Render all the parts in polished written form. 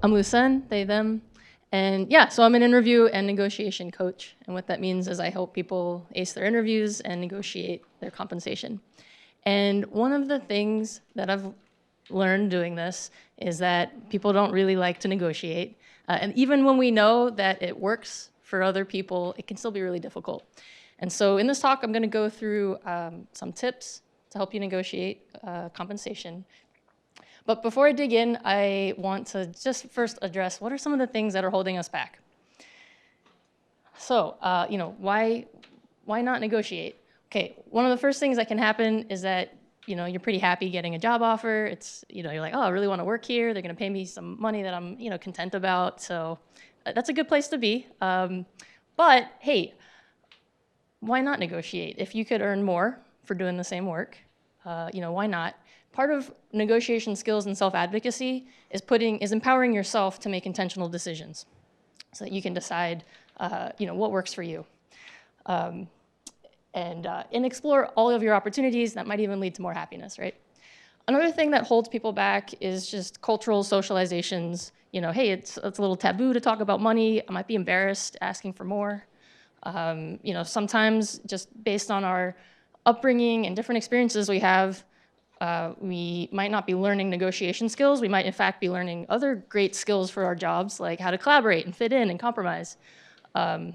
I'm Lusen, they, them. And yeah, so I'm an interview and negotiation coach. And what that means is I help people ace their interviews and negotiate their compensation. And one of the things that I've learned doing this is that people don't really like to negotiate. And even when we know that it works for other people, it can still be really difficult. And so in this talk, I'm going to go through some tips to help you negotiate compensation. But before I dig in, I want to just first address what are some of the things that are holding us back. So, why not negotiate? Okay, one of the first things that can happen is that you're pretty happy getting a job offer. It's you're like, oh, I really want to work here. They're going to pay me some money that I'm content about. So that's a good place to be. But hey, why not negotiate? If you could earn more for doing the same work, why not? Part of negotiation skills and self-advocacy is empowering yourself to make intentional decisions so that you can decide what works for you. And explore all of your opportunities that might even lead to more happiness, right? Another thing that holds people back is just cultural socializations. Hey, it's a little taboo to talk about money. I might be embarrassed asking for more. Sometimes just based on our upbringing and different experiences we have, we might not be learning negotiation skills. We might, in fact, be learning other great skills for our jobs, like how to collaborate and fit in and compromise. But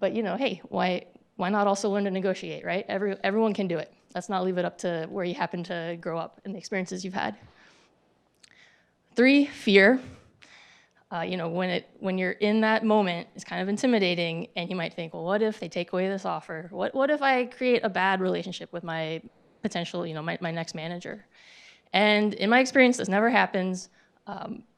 hey, why not also learn to negotiate, right? Everyone can do it. Let's not leave it up to where you happen to grow up and the experiences you've had. 3, fear. When you're in that moment, it's kind of intimidating, and you might think, well, what if they take away this offer? What if I create a bad relationship with my potential, my next manager? And in my experience, this never happens.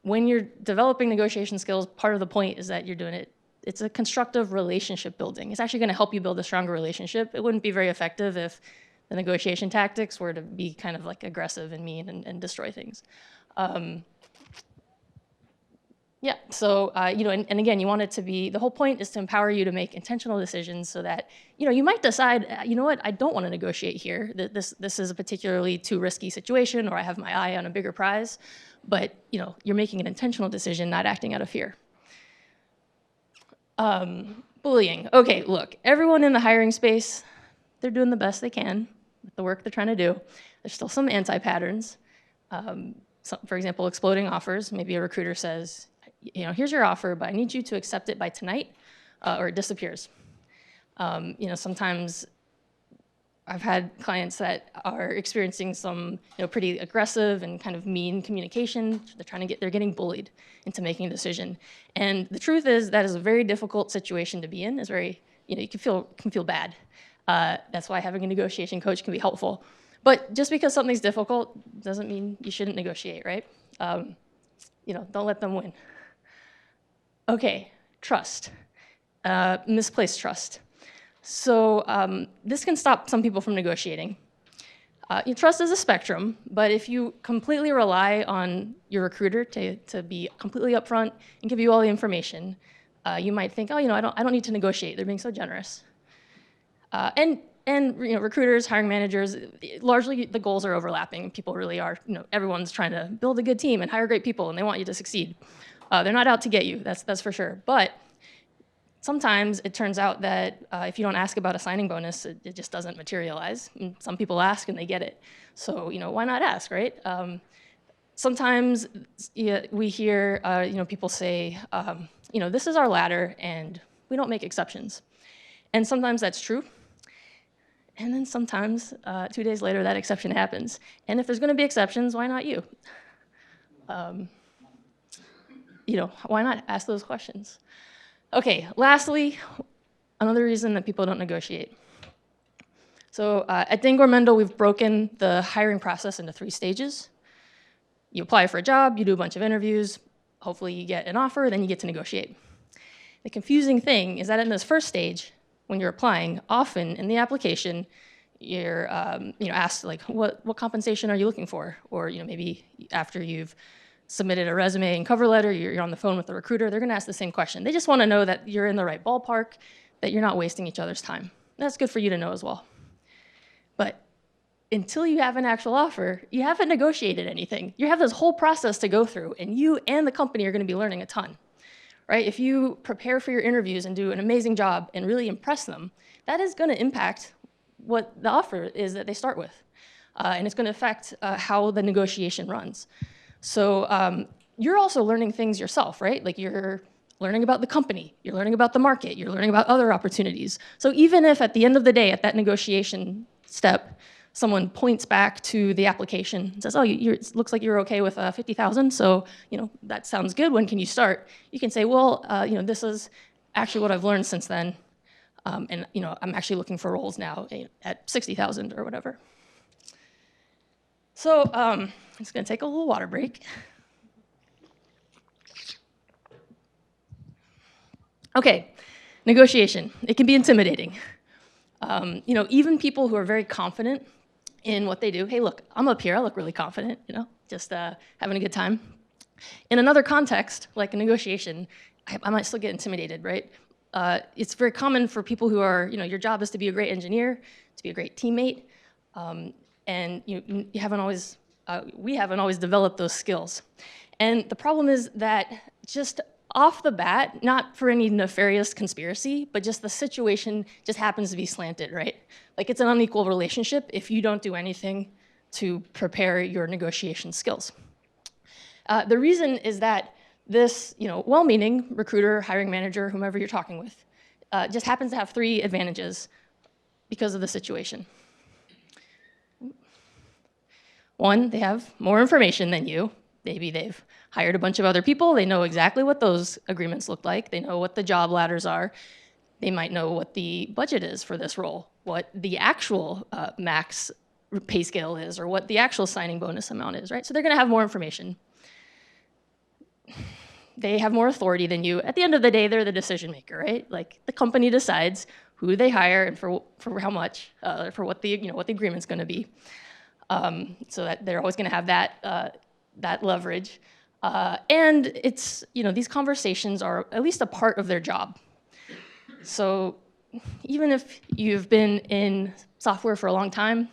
When you're developing negotiation skills, part of the point is that you're doing it. It's a constructive relationship building. It's actually going to help you build a stronger relationship. It wouldn't be very effective if the negotiation tactics were to be kind of like aggressive and mean and destroy things. Yeah, so, and again, you want it to be, the whole point is to empower you to make intentional decisions so that, you might decide, what, I don't want to negotiate here. This is a particularly too risky situation, or I have my eye on a bigger prize. But, you're making an intentional decision, not acting out of fear. Bullying. Okay, look, everyone in the hiring space, they're doing the best they can with the work they're trying to do. There's still some anti-patterns. For example, exploding offers. Maybe a recruiter says, here's your offer, but I need you to accept it by tonight, or it disappears. Sometimes I've had clients that are experiencing some, pretty aggressive and kind of mean communication. They're getting bullied into making a decision. And the truth is that is a very difficult situation to be in. It's very, you can feel bad. That's why having a negotiation coach can be helpful. But just because something's difficult doesn't mean you shouldn't negotiate, right? Don't let them win. Okay, trust, misplaced trust. So this can stop some people from negotiating. Trust is a spectrum, but if you completely rely on your recruiter to be completely upfront and give you all the information, you might think, oh, I don't need to negotiate. They're being so generous. And recruiters, hiring managers, largely the goals are overlapping. People really are, everyone's trying to build a good team and hire great people, and they want you to succeed. They're not out to get you, that's for sure. But sometimes it turns out that if you don't ask about a signing bonus, it just doesn't materialize. And some people ask and they get it. So, why not ask, right? Sometimes we hear, people say, this is our ladder and we don't make exceptions. And sometimes that's true. And then sometimes, 2 days later, that exception happens. And if there's going to be exceptions, why not you? Why not ask those questions? Okay, lastly, another reason that people don't negotiate. So at Lusen Mendel, we've broken the hiring process into 3 stages. You apply for a job, you do a bunch of interviews, hopefully you get an offer, then you get to negotiate. The confusing thing is that in this first stage, when you're applying, often in the application, you're asked like, what compensation are you looking for? Or maybe after you've submitted a resume and cover letter, you're on the phone with the recruiter, they're going to ask the same question. They just want to know that you're in the right ballpark, that you're not wasting each other's time. That's good for you to know as well. But until you have an actual offer, you haven't negotiated anything. You have this whole process to go through, and you and the company are going to be learning a ton, right? If you prepare for your interviews and do an amazing job and really impress them, that is going to impact what the offer is that they start with. And it's going to affect how the negotiation runs. So you're also learning things yourself, right? Like you're learning about the company, you're learning about the market, you're learning about other opportunities. So even if at the end of the day, at that negotiation step, someone points back to the application and says, oh, it looks like you're okay with 50,000, so that sounds good, when can you start? You can say, well, this is actually what I've learned since then, and I'm actually looking for roles now at 60,000 or whatever. So I'm just gonna take a little water break. Okay, negotiation. It can be intimidating. Even people who are very confident in what they do, hey, look, I'm up here, I look really confident, just having a good time. In another context, like a negotiation, I might still get intimidated, right? It's very common for people who are, your job is to be a great engineer, to be a great teammate, and we haven't always developed those skills. And the problem is that just off the bat, not for any nefarious conspiracy, but just the situation just happens to be slanted, right? Like it's an unequal relationship if you don't do anything to prepare your negotiation skills. The reason is that this, well-meaning recruiter, hiring manager, whomever you're talking with, just happens to have 3 advantages because of the situation. 1, they have more information than you. Maybe they've hired a bunch of other people. They know exactly what those agreements look like. They know what the job ladders are. They might know what the budget is for this role, what the actual max pay scale is, or what the actual signing bonus amount is, right? So they're going to have more information. They have more authority than you. At the end of the day, they're the decision maker, right? Like the company decides who they hire and for how much, for what the agreement's going to be. So that they're always going to have that leverage. And it's, these conversations are at least a part of their job. So even if you've been in software for a long time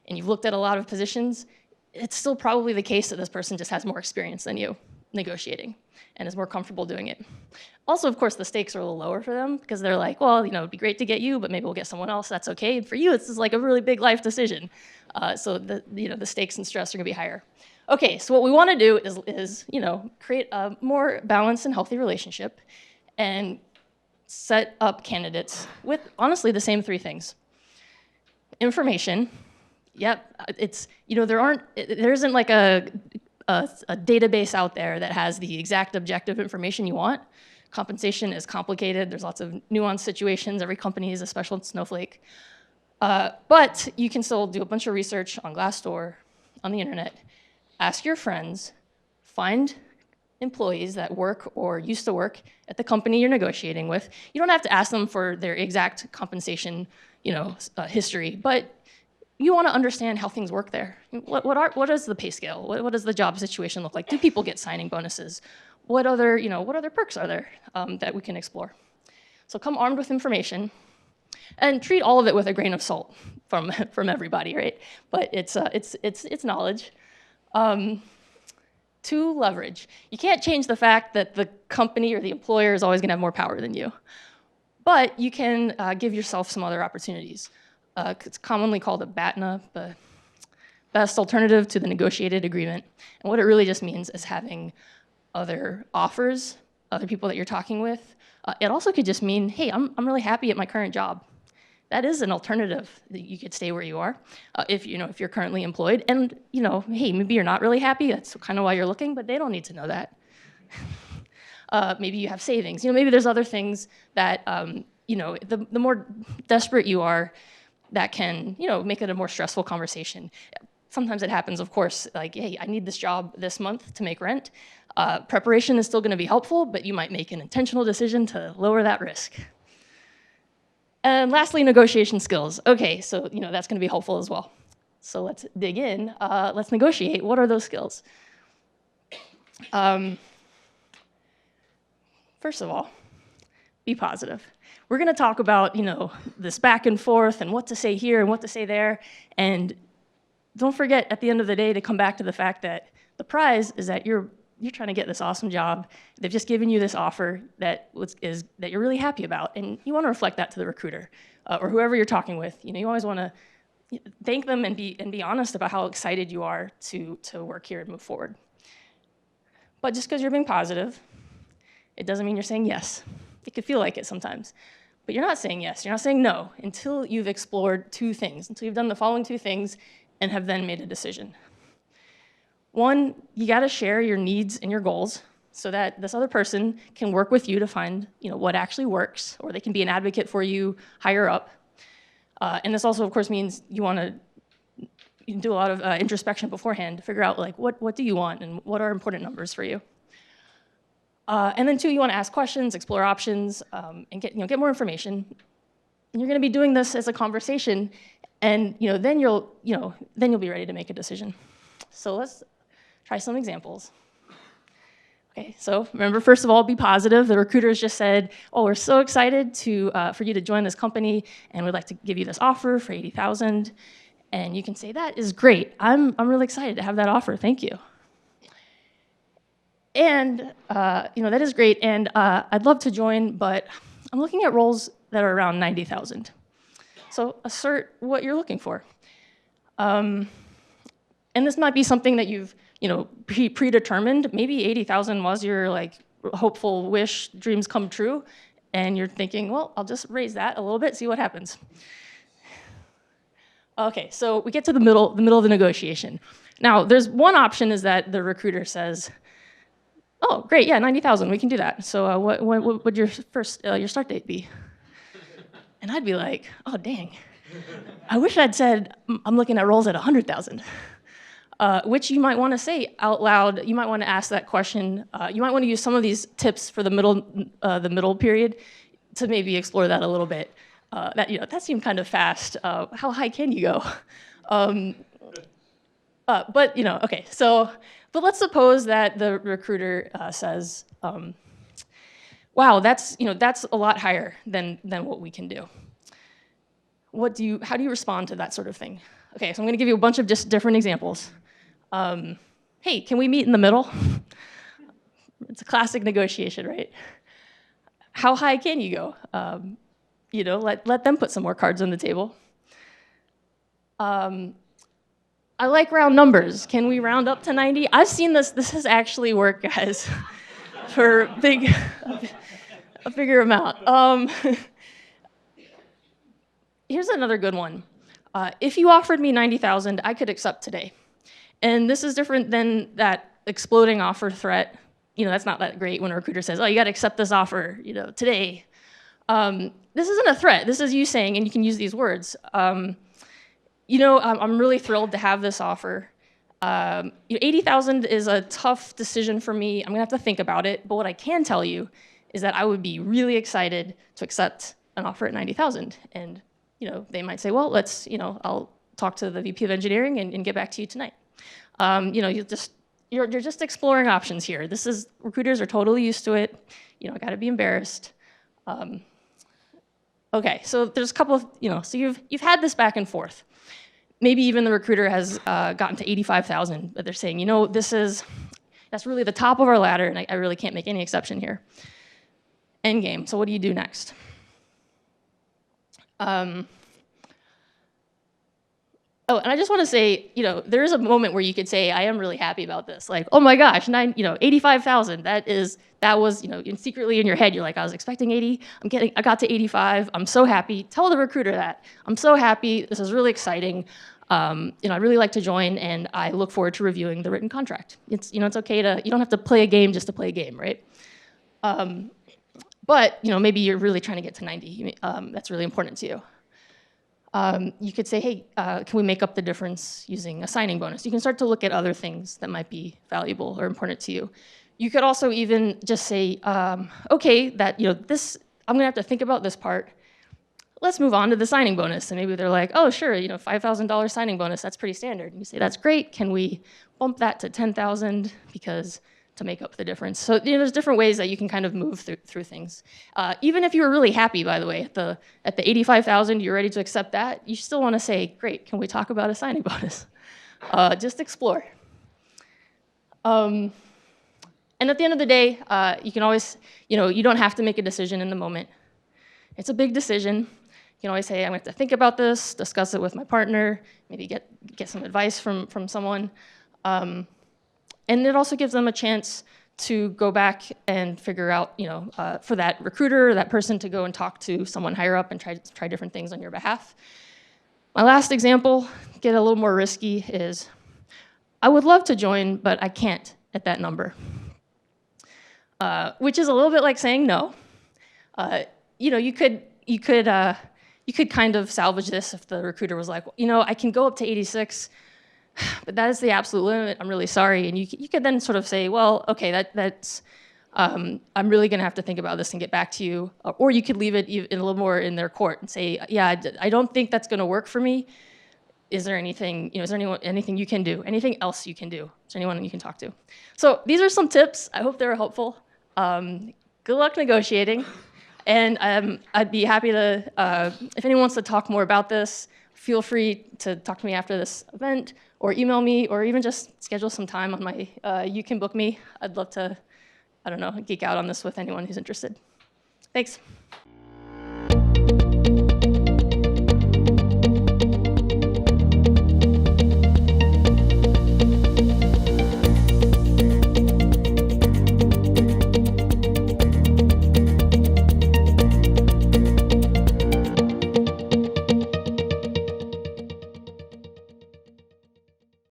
and you've looked at a lot of positions, it's still probably the case that this person just has more experience than you negotiating and is more comfortable doing it. Also, of course, the stakes are a little lower for them because they're like, well, it'd be great to get you, but maybe we'll get someone else, that's okay. And for you, it's just like a really big life decision. So the stakes and stress are gonna be higher. Okay, so what we wanna do is create a more balanced and healthy relationship and set up candidates with, honestly, the same 3 things. Information, yep, there isn't like a database out there that has the exact objective information you want. Compensation is complicated. There's lots of nuanced situations. Every company is a special snowflake. But you can still do a bunch of research on Glassdoor, on the internet, ask your friends, find employees that work or used to work at the company you're negotiating with. You don't have to ask them for their exact compensation history, but you want to understand how things work there. What is the pay scale? What does the job situation look like? Do people get signing bonuses? What other perks are there that we can explore? So come armed with information, and treat all of it with a grain of salt from everybody, right? But it's knowledge. 2, leverage. You can't change the fact that the company or the employer is always going to have more power than you, but you can give yourself some other opportunities. It's commonly called a BATNA, the best alternative to the negotiated agreement. And what it really just means is having other offers, other people that you're talking with. It also could just mean, hey, I'm really happy at my current job. That is an alternative that you could stay where you are if you're currently employed. And hey, maybe you're not really happy. That's kind of why you're looking, but they don't need to know that. Maybe you have savings. Maybe there's other things that the more desperate you are, that can make it a more stressful conversation. Sometimes it happens, of course, like, hey, I need this job this month to make rent. Preparation is still going to be helpful, but you might make an intentional decision to lower that risk. And lastly, negotiation skills. Okay, so that's going to be helpful as well. So let's dig in. Let's negotiate. What are those skills? First of all, be positive. We're going to talk about this back and forth and what to say here and what to say there. And don't forget at the end of the day to come back to the fact that the prize is that you're trying to get this awesome job. They've just given you this offer that you're really happy about, and you want to reflect that to the recruiter or whoever you're talking with. You always want to thank them and be honest about how excited you are to work here and move forward. But just because you're being positive, it doesn't mean you're saying yes. It could feel like it sometimes. But you're not saying yes, you're not saying no until you've explored two things, until you've done the following two things and have then made a decision. One, you gotta share your needs and your goals so that this other person can work with you to find what actually works, or they can be an advocate for you higher up. And this also, of course, means you can do a lot of introspection beforehand to figure out what do you want and what are important numbers for you. And then two, you want to ask questions, explore options, and get more information. And you're going to be doing this as a conversation, and then you'll be ready to make a decision. So let's try some examples. Okay, so remember, first of all, be positive. The recruiters just said, "Oh, we're so excited for you to join this company, and we'd like to give you this offer for $80,000." And you can say, "That is great. I'm really excited to have that offer. Thank you." And that is great, and I'd love to join, but I'm looking at roles that are around 90,000. So assert what you're looking for. And this might be something that you've predetermined. Maybe 80,000 was your hopeful wish, dreams come true, and you're thinking, well, I'll just raise that a little bit, see what happens. Okay, so we get to the middle of the negotiation. Now, there's one option is that the recruiter says, "Oh, great, yeah, 90,000, we can do that. So what would your start date be?" And I'd be like, "Oh, dang. I wish I'd said I'm looking at roles at 100,000. Which you might want to say out loud. You might want to ask that question. You might want to use some of these tips for the middle period to maybe explore that a little bit. That seemed kind of fast. How high can you go? Okay. So, but let's suppose that the recruiter says, "Wow, that's a lot higher than what we can do." How do you respond to that sort of thing? Okay, so I'm going to give you a bunch of just different examples. Hey, can we meet in the middle? It's a classic negotiation, right? How high can you go? Let them put some more cards on the table. I like round numbers. Can we round up to 90? I've seen this. This has actually worked, guys, for a bigger amount. Here's another good one. If you offered me 90,000, I could accept today. And this is different than that exploding offer threat. That's not that great when a recruiter says, "Oh, you got to accept this offer, today." This isn't a threat. This is you saying, and you can use these words. I'm really thrilled to have this offer. 80,000 is a tough decision for me. I'm gonna have to think about it. But what I can tell you is that I would be really excited to accept an offer at 90,000. And they might say, "Well, I'll talk to the VP of engineering and get back to you tonight." You're just exploring options here. Recruiters are totally used to it. Got to be embarrassed. Okay, so there's a couple of, so you've had this back and forth. Maybe even the recruiter has gotten to 85,000, but they're saying, that's really the top of our ladder, and I really can't make any exception here. End game. So what do you do next? Oh, and I just want to say, there is a moment where you could say, "I am really happy about this." Like, "Oh my gosh, 85,000. That was, secretly in your head, you're like, I was expecting 80. I got to 85. I'm so happy." Tell the recruiter that. "I'm so happy. This is really exciting. I'd really like to join, and I look forward to reviewing the written contract." It's okay you don't have to play a game just to play a game, right? But maybe you're really trying to get to 90. That's really important to you. You could say, "Hey, can we make up the difference using a signing bonus?" You can start to look at other things that might be valuable or important to you. You could also even just say, "Okay, this I'm gonna have to think about this part. Let's move on to the signing bonus." And maybe they're like, "Oh, sure, $5,000 signing bonus. That's pretty standard." And you say, "That's great. Can we bump that to 10,000 to make up the difference?" So there's different ways that you can kind of move through things. Even if you were really happy, by the way, at the 85,000, you're ready to accept that, you still want to say, "Great, can we talk about a signing bonus?" Just explore. And at the end of the day, you can always, you don't have to make a decision in the moment. It's a big decision. You can always say, I'm going to have to think about this, discuss it with my partner, maybe get some advice from someone. And it also gives them a chance to go back and figure out, for that recruiter or that person to go and talk to someone higher up and try different things on your behalf. My last example, get a little more risky, is I would love to join, but I can't at that number. Which is a little bit like saying no. You could kind of salvage this if the recruiter was like, I can go up to 86, but that is the absolute limit. I'm really sorry. And you could then sort of say, well, okay, that's I'm really going to have to think about this and get back to you. Or you could leave it a little more in their court and say, yeah, I don't think that's going to work for me. Is there anything, anything you can do? Anything else you can do? Is there anyone you can talk to? So these are some tips. I hope they were helpful. Good luck negotiating. And I'd be happy to, if anyone wants to talk more about this, feel free to talk to me after this event, or email me, or even just schedule some time on my You Can Book Me. I'd love to, geek out on this with anyone who's interested. Thanks.